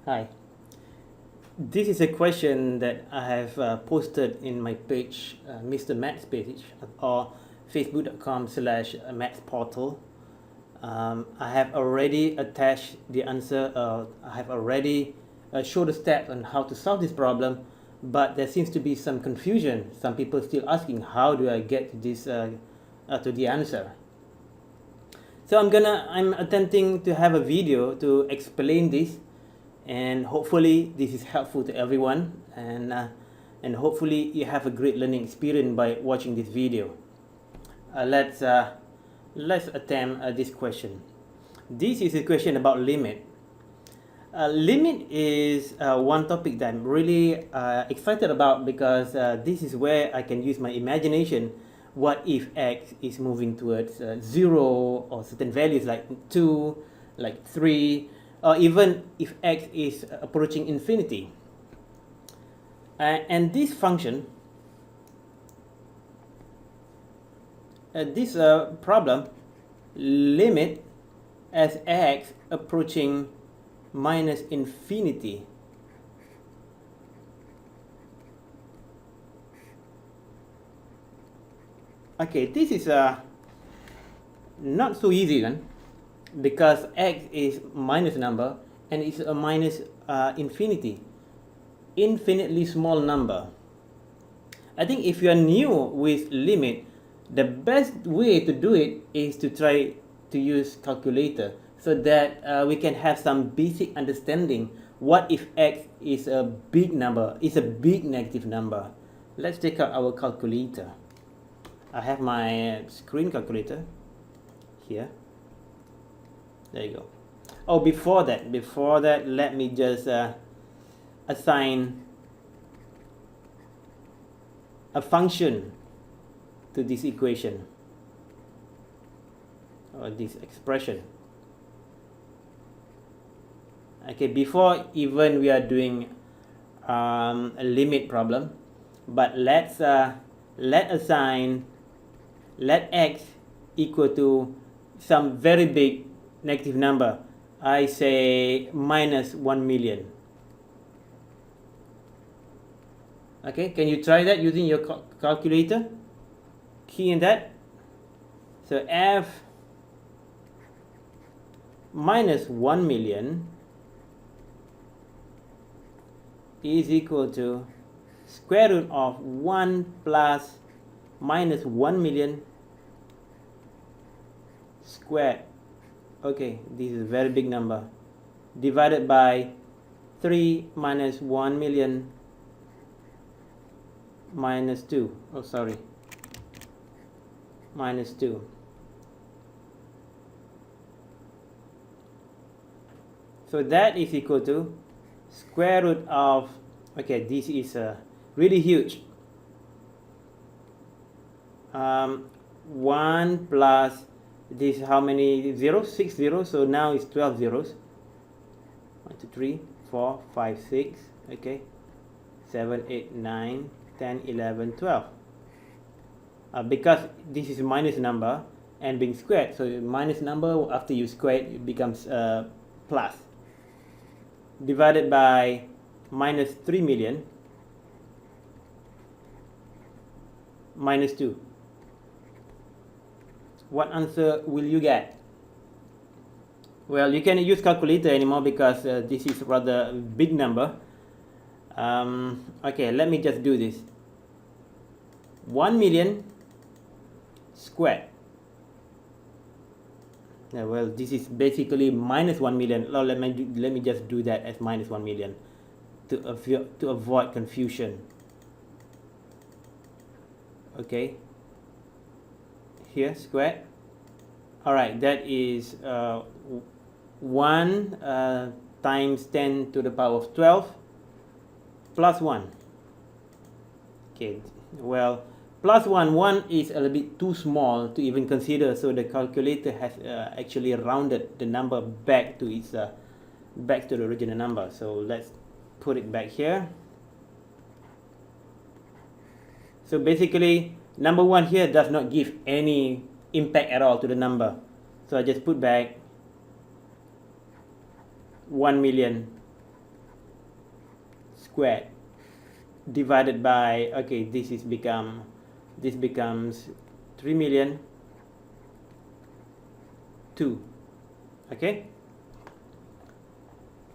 Hi. This is a question that I have posted in my page, MrMaths page, or facebook.com/maths portal. I have already attached the answer. I have already showed the steps on how to solve this problem, but there seems to be some confusion. Some people still asking, how do I get to this to the answer? So I'm attempting to have a video to explain this, and hopefully this is helpful to everyone, and hopefully you have a great learning experience by watching this video. Let's attempt this question. This is a question about limit. Limit is one topic that I'm really excited about, because this is where I can use my imagination. What if x is moving towards 0, or certain values like 2, like 3, or even if x is approaching infinity. And this function, this problem, limit as x approaching minus infinity. Okay, this is not so easy then, because x is minus number and it's a minus infinity, infinitely small number. I think if you are new with limit, the best way to do it is to try to use calculator, so that we can have some basic understanding. What if x is a big number, is a big negative number? Let's take out our calculator. I have my screen calculator here. There you go. Oh, before that, let me just assign a function to this equation, or this expression. Okay, before even we are doing a limit problem, but let x equal to some very big negative number. I say minus 1 million. Okay, can you try that using your calculator? Key in that. So f minus 1 million is equal to square root of 1 plus minus 1 million squared. Okay, this is a very big number, divided by 3 minus 1 million minus 2. Oh, sorry, minus 2. So that is equal to square root of, okay, this is really huge, 1 plus this, how many zeros? 6 zeros, so now it's 12 zeros. 1, 2, 3, 4, 5, 6, okay, 7, 8, 9, 10, 11, 12. Because this is minus number and being squared, so minus number, after you square it becomes plus, divided by minus 3 million minus 2. What answer will you get? Well, you can't use calculator anymore, because this is rather big number. Okay, let me just do this. 1 million squared. Yeah, well, this is basically minus 1 million. Well, let me just do that as minus 1 million to avoid confusion. Okay, here squared. All right, that is 1 times 10 to the power of 12 plus 1. Okay, well, plus 1 is a little bit too small to even consider, so the calculator has actually rounded the number back to its back to the original number. So let's put it back here. So basically, number 1 here does not give any impact at all to the number. So I just put back 1 million squared divided by, okay, this becomes 3,000,002. Okay,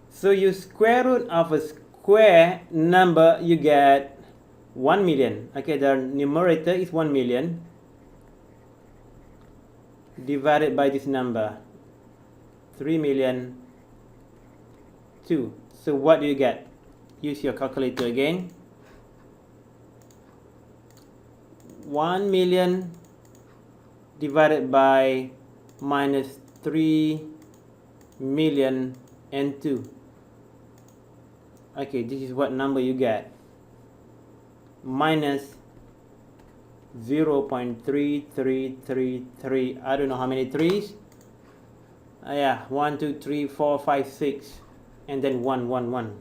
so you square root of a square number, you get 1,000,000. Okay, the numerator is 1,000,000 divided by this number 3,000,002. So what do you get? Use your calculator again. 1,000,000 divided by minus 3,000,002. Okay, this is what number you get. Minus 0.3333. I don't know how many threes. Yeah, 1, 2, 3, 4, 5, 6, and then 1, 1, 1.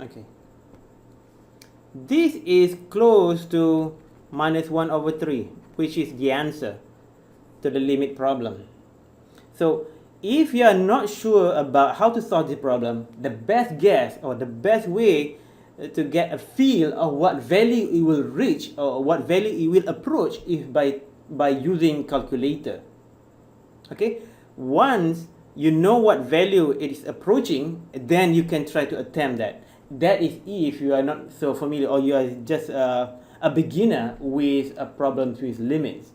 Okay. This is close to minus 1 over 3, which is the answer to the limit problem. So if you are not sure about how to solve the problem, the best guess or the best way to get a feel of what value it will reach or what value it will approach is by using calculator. Okay, once you know what value it is approaching, then you can try to attempt that. That is if you are not so familiar or you are just a beginner with problems with limits.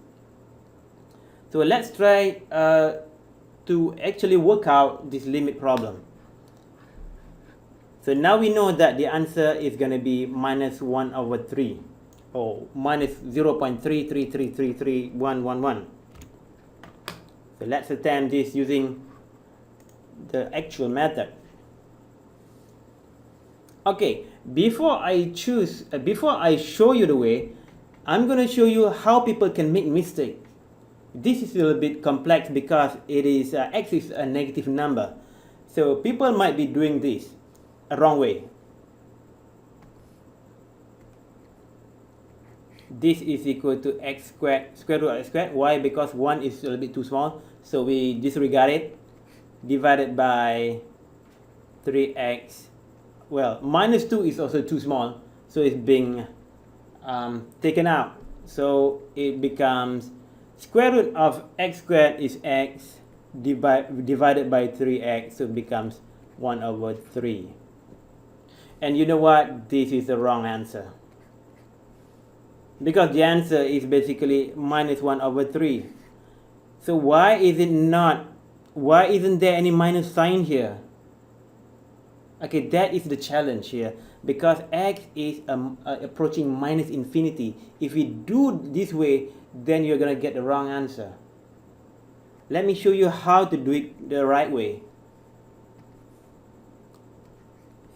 So let's try to actually work out this limit problem. So now we know that the answer is going to be minus 1 over 3 or minus 0.33333111. So let's attempt this using the actual method. Okay, before I show you the way, I'm going to show you how people can make mistakes. This is a little bit complex because it is x is a negative number. So people might be doing this a wrong way. This is equal to x squared, square root of x squared. Why? Because 1 is a little bit too small. So we disregard it. Divided by 3x. Well, minus 2 is also too small. So it's being taken out. So it becomes square root of x squared is x divided by 3x. So it becomes 1 over 3. And you know what? This is the wrong answer. Because the answer is basically minus 1 over 3. So why isn't there any minus sign here? Okay, that is the challenge here. Because x is approaching minus infinity. If we do this way, then you're going to get the wrong answer. Let me show you how to do it the right way.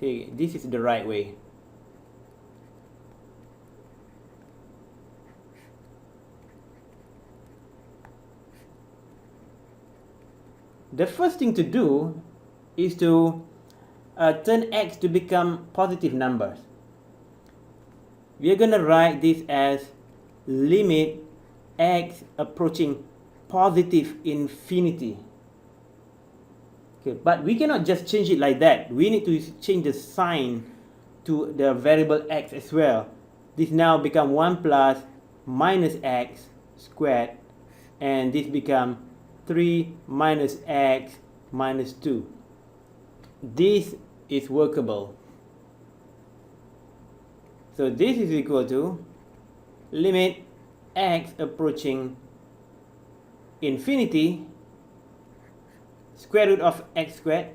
See, this is the right way. The first thing to do is to turn x to become positive numbers. We are going to write this as limit x approaching positive infinity. Okay, but we cannot just change it like that. We need to change the sign to the variable x as well. This now become 1 plus minus x squared, and this become 3 minus x minus 2. This is workable. So this is equal to limit x approaching infinity square root of x squared,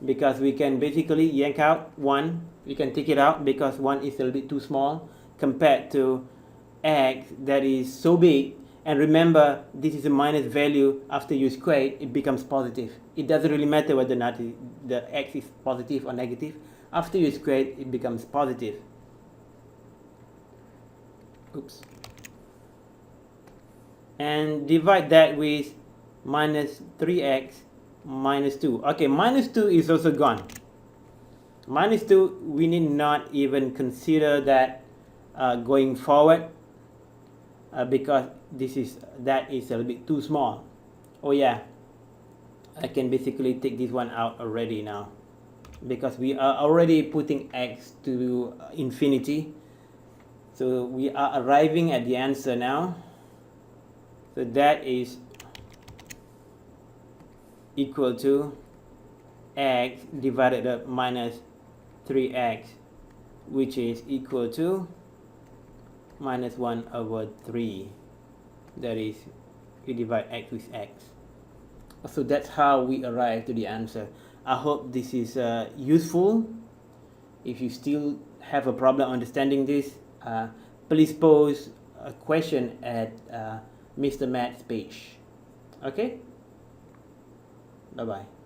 because we can basically yank out 1. We can take it out because 1 is a little bit too small compared to x that is so big. And remember, this is a minus value. After you square it, it becomes positive. It doesn't really matter whether or not the x is positive or negative. After you square it, it becomes positive. Oops. And divide that with minus 3x minus 2. Okay, minus 2 is also gone. Minus 2, we need not even consider that going forward because that is a little bit too small. Oh yeah, I can basically take this one out already now, because we are already putting x to infinity. So we are arriving at the answer now. So that is equal to x divided by minus 3x, which is equal to minus 1 over 3. That is, we divide x with x. So that's how we arrive to the answer. I hope this is useful. If you still have a problem understanding this, please pose a question at MrMaths page. Okay? Bye-bye.